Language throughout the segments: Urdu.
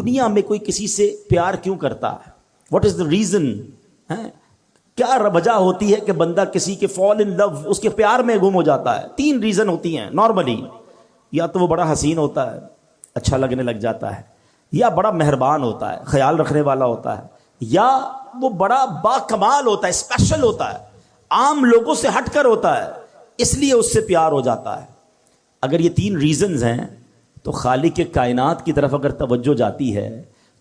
دنیا میں کوئی کسی سے پیار کیوں کرتا ہے؟ What is the reason? کیا وجہ ہوتی ہے کہ بندہ کسی کے فال ان لو، اس کے پیار میں گم ہو جاتا ہے؟ 3 ریزن ہوتی ہیں نارملی. یا تو وہ بڑا حسین ہوتا ہے، اچھا لگنے لگ جاتا ہے، یا بڑا مہربان ہوتا ہے، خیال رکھنے والا ہوتا ہے، یا وہ بڑا با کمال ہوتا ہے، اسپیشل ہوتا ہے، عام لوگوں سے ہٹ کر ہوتا ہے، اس لیے اس سے پیار ہو جاتا ہے. اگر یہ 3 ریزنز ہیں تو خالق کائنات کی طرف اگر توجہ جاتی ہے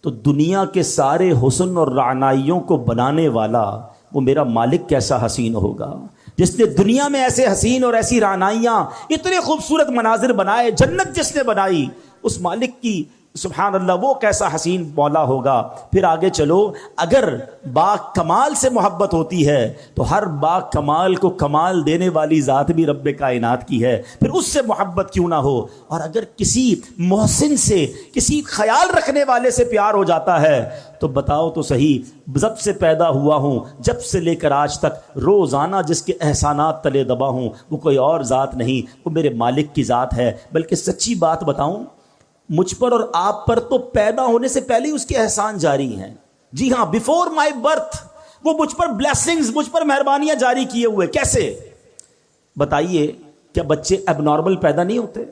تو دنیا کے سارے حسن اور رعنائیوں کو بنانے والا وہ میرا مالک کیسا حسین ہوگا، جس نے دنیا میں ایسے حسین اور ایسی رعنائیاں، اتنے خوبصورت مناظر بنائے، جنت جس نے بنائی، اس مالک کی سبحان اللہ وہ کیسا حسین مولا ہوگا. پھر آگے چلو، اگر با کمال سے محبت ہوتی ہے تو ہر با کمال کو کمال دینے والی ذات بھی رب کائنات کی ہے، پھر اس سے محبت کیوں نہ ہو. اور اگر کسی محسن سے، کسی خیال رکھنے والے سے پیار ہو جاتا ہے تو بتاؤ تو صحیح، جب سے پیدا ہوا ہوں، جب سے لے کر آج تک روزانہ جس کے احسانات تلے دبا ہوں، وہ کوئی اور ذات نہیں، وہ میرے مالک کی ذات ہے. بلکہ سچی بات بتاؤں، مجھ پر اور آپ پر تو پیدا ہونے سے پہلے ہی اس کے احسان جاری ہیں. جی ہاں، بیفور مائی برتھ وہ مجھ پر بلیسنگز، مجھ پر مہربانیاں جاری کیے ہوئے. کیسے؟ بتائیے، کیا بچے اب نارمل پیدا نہیں ہوتے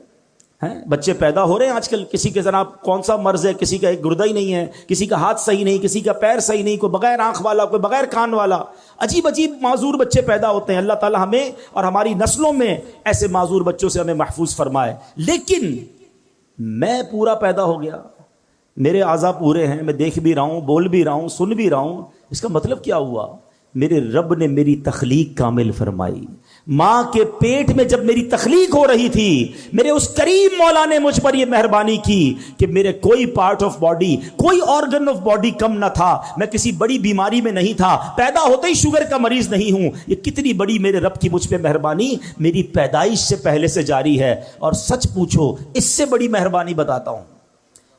ہیں؟ بچے پیدا ہو رہے ہیں آج کل، کسی کے جناب کون سا مرض ہے، کسی کا ایک گردہ ہی نہیں ہے، کسی کا ہاتھ صحیح نہیں، کسی کا پیر صحیح نہیں، کوئی بغیر آنکھ والا، کوئی بغیر کان والا، عجیب عجیب معذور بچے پیدا ہوتے ہیں. اللہ تعالی ہمیں اور ہماری نسلوں میں ایسے معذور بچوں سے ہمیں محفوظ فرمائے. لیکن میں پورا پیدا ہو گیا، میرے اعضاء پورے ہیں، میں دیکھ بھی رہا ہوں، بول بھی رہا ہوں، سن بھی رہا ہوں. اس کا مطلب کیا ہوا؟ میرے رب نے میری تخلیق کامل فرمائی. ماں کے پیٹ میں جب میری تخلیق ہو رہی تھی، میرے اس کریم مولا نے مجھ پر یہ مہربانی کی کہ میرے کوئی پارٹ آف باڈی، کوئی آرگن آف باڈی کم نہ تھا، میں کسی بڑی بیماری میں نہیں تھا، پیدا ہوتے ہی شوگر کا مریض نہیں ہوں. یہ کتنی بڑی میرے رب کی مجھ پہ مہربانی میری پیدائش سے پہلے سے جاری ہے. اور سچ پوچھو، اس سے بڑی مہربانی بتاتا ہوں،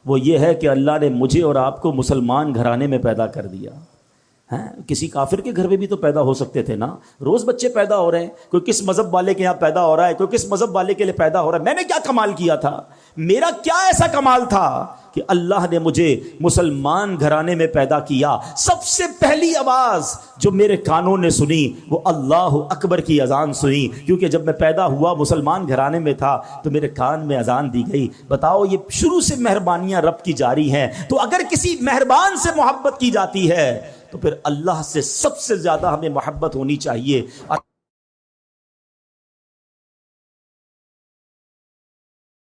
وہ یہ ہے کہ اللہ نے مجھے اور آپ کو مسلمان گھرانے میں پیدا کر دیا. کسی کافر کے گھر میں بھی تو پیدا ہو سکتے تھے نا. روز بچے پیدا ہو رہے ہیں، کوئی کس مذہب والے کے یہاں پیدا ہو رہا ہے، کوئی کس مذہب والے کے لیے پیدا ہو رہا ہے. میں نے کیا کمال کیا تھا؟ میرا کیا ایسا کمال تھا کہ اللہ نے مجھے مسلمان گھرانے میں پیدا کیا. سب سے پہلی آواز جو میرے کانوں نے سنی وہ اللہ اکبر کی اذان سنی، کیونکہ جب میں پیدا ہوا مسلمان گھرانے میں تھا تو میرے کان میں اذان دی گئی. بتاؤ، یہ شروع سے مہربانیاں رب کی جاری ہیں. تو اگر کسی مہربان سے محبت کی جاتی ہے تو پھر اللہ سے سب سے زیادہ ہمیں محبت ہونی چاہیے.